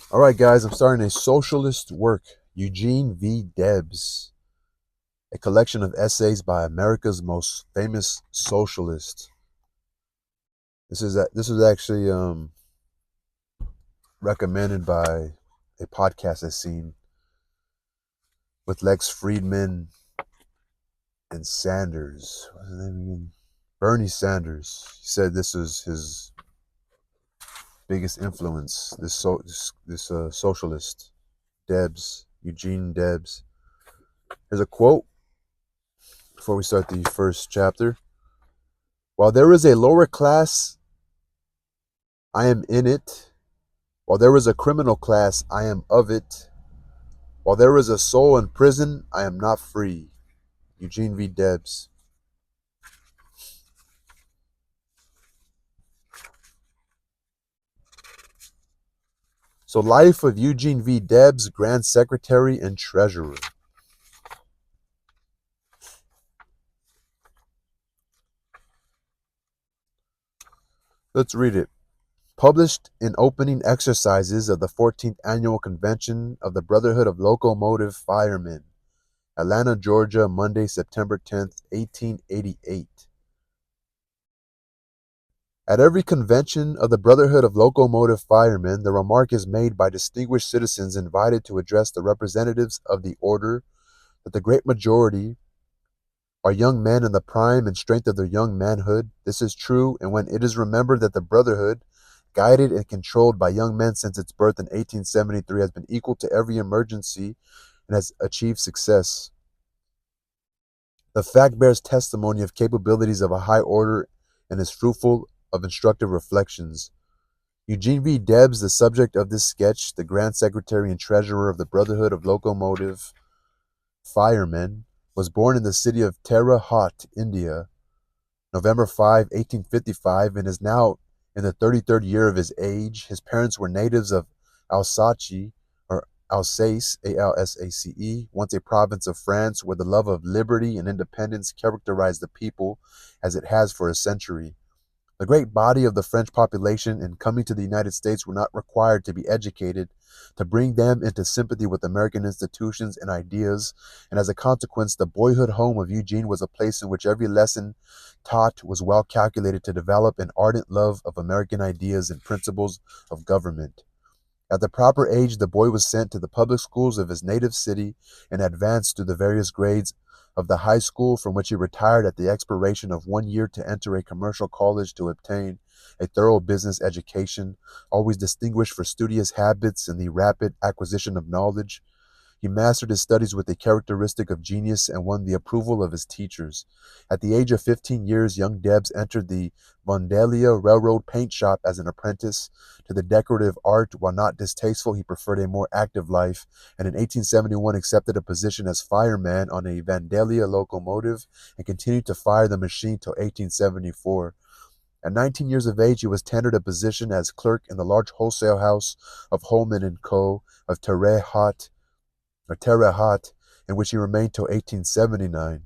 All right, guys, I'm starting a socialist work, Eugene v. Debs, a collection of essays by America's most famous socialist. This was actually recommended by a podcast I've seen with Lex Friedman and Sanders. What's his name again? Bernie Sanders. He said this was his biggest influence. This socialist, Debs, Eugene Debs. Here's a quote before we start the first chapter. While there is a lower class, I am in it. While there is a criminal class, I am of it. While there is a soul in prison, I am not free. Eugene v. Debs. So, life of Eugene v. Debs, Grand Secretary and Treasurer. Let's read it. Published in opening exercises of the 14th Annual Convention of the Brotherhood of Locomotive Firemen, Atlanta, Georgia, Monday, September 10th, 1888. At every convention of the Brotherhood of Locomotive Firemen, the remark is made by distinguished citizens invited to address the representatives of the order that the great majority are young men in the prime and strength of their young manhood. This is true, and when it is remembered that the Brotherhood, guided and controlled by young men since its birth in 1873, has been equal to every emergency and has achieved success. The fact bears testimony of capabilities of a high order and is fruitful of instructive reflections. Eugene V. Debs, the subject of this sketch, the Grand Secretary and Treasurer of the Brotherhood of Locomotive Firemen, was born in the city of Terre Haute, India, November 5, 1855, and is now in the 33rd year of his age. His parents were natives of Alsace, or Alsace, Alsace, once a province of France, where the love of liberty and independence characterized the people as it has for a century. The great body of the French population, in coming to the United States, were not required to be educated to bring them into sympathy with American institutions and ideas, and as a consequence, the boyhood home of Eugene was a place in which every lesson taught was well calculated to develop an ardent love of American ideas and principles of government. At the proper age, the boy was sent to the public schools of his native city and advanced through the various grades of the high school, from which he retired at the expiration of 1 year to enter a commercial college to obtain a thorough business education, always distinguished for studious habits and the rapid acquisition of knowledge. He mastered his studies with a characteristic of genius and won the approval of his teachers. At the age of 15 years, young Debs entered the Vandalia Railroad paint shop as an apprentice. To the decorative art, while not distasteful, he preferred a more active life, and in 1871 accepted a position as fireman on a Vandalia locomotive and continued to fire the machine till 1874. At 19 years of age, he was tendered a position as clerk in the large wholesale house of Holman and Co. of Terre Haute, in which he remained till 1879.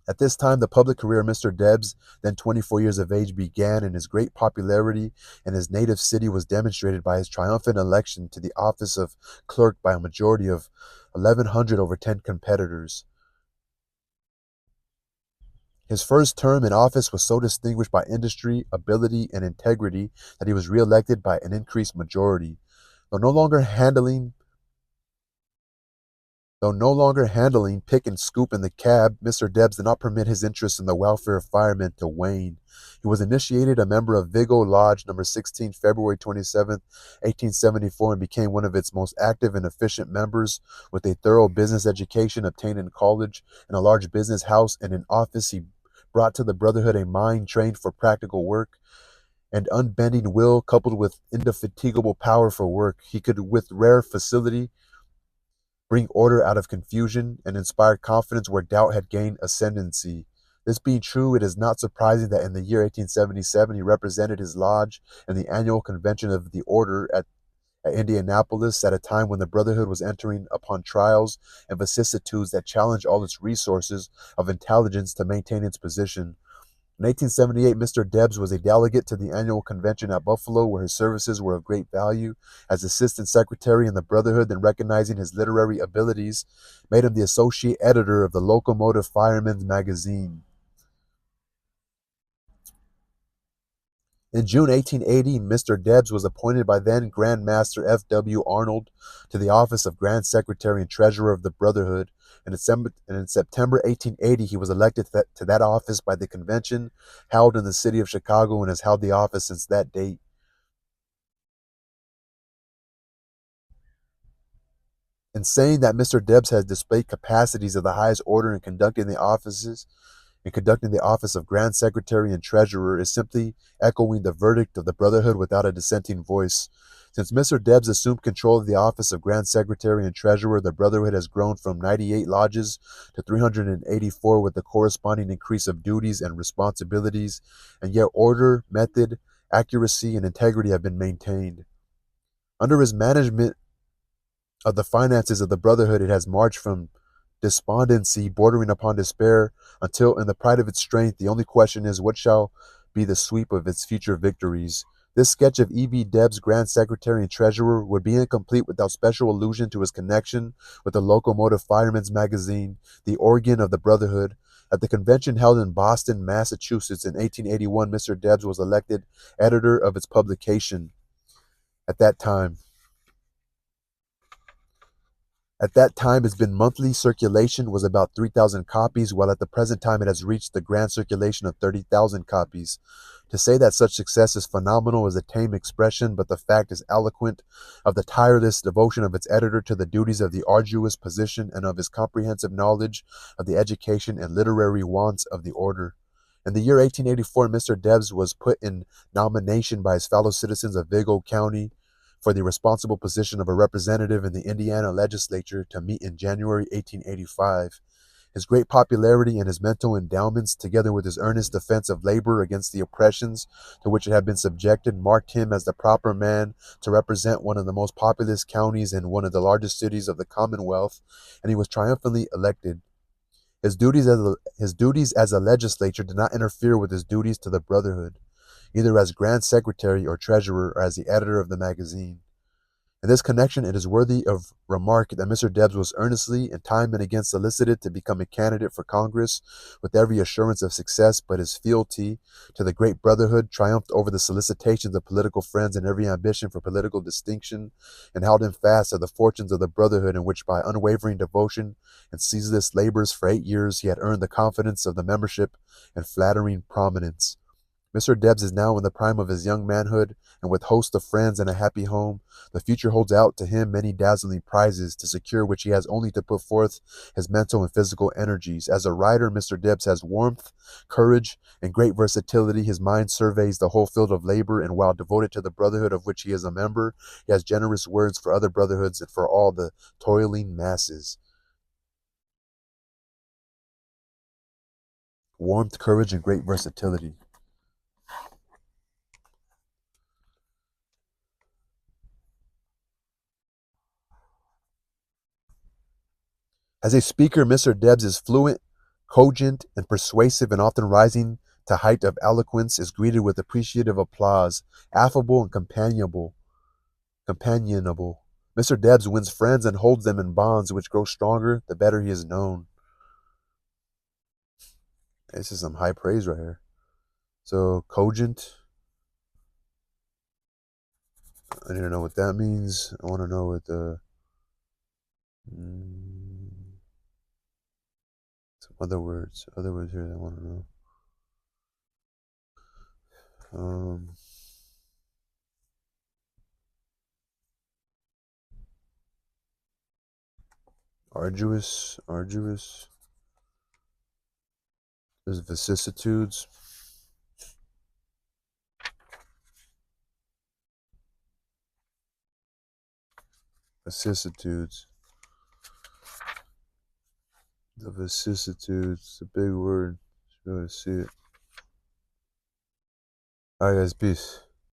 At this time, the public career of Mr. Debs, then 24 years of age, began, and his great popularity in his native city was demonstrated by his triumphant election to the office of clerk by a majority of 1,100 over 10 competitors. His first term in office was so distinguished by industry, ability, and integrity that he was reelected by an increased majority. Though no longer handling Though no longer handling pick and scoop in the cab, Mr. Debs did not permit his interest in the welfare of firemen to wane. He was initiated a member of Vigo Lodge No. 16, February 27, 1874, and became one of its most active and efficient members. With a thorough business education obtained in college, in a large business house, and in office, he brought to the Brotherhood a mind trained for practical work and unbending will, coupled with indefatigable power for work. He could, with rare facility, bring order out of confusion, and inspire confidence where doubt had gained ascendancy. This being true, it is not surprising that in the year 1877 he represented his lodge in the annual convention of the order at Indianapolis, at a time when the Brotherhood was entering upon trials and vicissitudes that challenged all its resources of intelligence to maintain its position. In 1878, Mr. Debs was a delegate to the annual convention at Buffalo, where his services were of great value as assistant secretary in the Brotherhood, and recognizing his literary abilities, made him the associate editor of the Locomotive Firemen's Magazine. In June 1880, Mr. Debs was appointed by then Grand Master F. W. Arnold to the office of Grand Secretary and Treasurer of the Brotherhood, and in September 1880 he was elected to that office by the convention held in the city of Chicago, and has held the office since that date. In saying that Mr. Debs has displayed capacities of the highest order in conducting the office of Grand Secretary and Treasurer, is simply echoing the verdict of the Brotherhood without a dissenting voice. Since Mr. Debs assumed control of the office of Grand Secretary and Treasurer, the Brotherhood has grown from 98 lodges to 384, with the corresponding increase of duties and responsibilities, and yet order, method, accuracy, and integrity have been maintained. Under his management of the finances of the Brotherhood, it has marched from despondency bordering upon despair until, in the pride of its strength, the only question is what shall be the sweep of its future victories. This sketch of E.B. Debs, Grand Secretary and Treasurer, would be incomplete without special allusion to his connection with the Locomotive Firemen's Magazine, the organ of the Brotherhood. At the convention held in Boston, Massachusetts in 1881, Mr. Debs was elected editor of its publication. At that time, At that time, its been monthly circulation was about 3,000 copies, while at the present time it has reached the grand circulation of 30,000 copies. To say that such success is phenomenal is a tame expression, but the fact is eloquent of the tireless devotion of its editor to the duties of the arduous position, and of his comprehensive knowledge of the education and literary wants of the order. In the year 1884, Mr. Debs was put in nomination by his fellow citizens of Vigo County for the responsible position of a representative in the Indiana legislature, to meet in January 1885. His great popularity and his mental endowments, together with his earnest defense of labor against the oppressions to which it had been subjected, marked him as the proper man to represent one of the most populous counties in one of the largest cities of the Commonwealth, and he was triumphantly elected. His duties as a legislator did not interfere with his duties to the Brotherhood, either as Grand Secretary or Treasurer, or as the editor of the magazine. In this connection, it is worthy of remark that Mr. Debs was earnestly and time and again solicited to become a candidate for Congress with every assurance of success, but his fealty to the great Brotherhood triumphed over the solicitations of political friends and every ambition for political distinction, and held him fast to the fortunes of the Brotherhood, in which by unwavering devotion and ceaseless labors for 8 years he had earned the confidence of the membership and flattering prominence. Mr. Debs is now in the prime of his young manhood, and with hosts of friends and a happy home, the future holds out to him many dazzling prizes, to secure which he has only to put forth his mental and physical energies. As a writer, Mr. Debs has warmth, courage, and great versatility. His mind surveys the whole field of labor, and while devoted to the brotherhood of which he is a member, he has generous words for other brotherhoods and for all the toiling masses. Warmth, courage, and great versatility. As a speaker, Mr. Debs is fluent, cogent, and persuasive, and often rising to height of eloquence, is greeted with appreciative applause, affable and companionable. Mr. Debs wins friends and holds them in bonds which grow stronger the better he is known. This is some high praise right here. So, cogent, I need to know what that means. I want to know what the some other words here that I want to know. Um, arduous. There's vicissitudes, vicissitudes. The vicissitudes, a big word. Should be able to see it. Alright, guys, peace.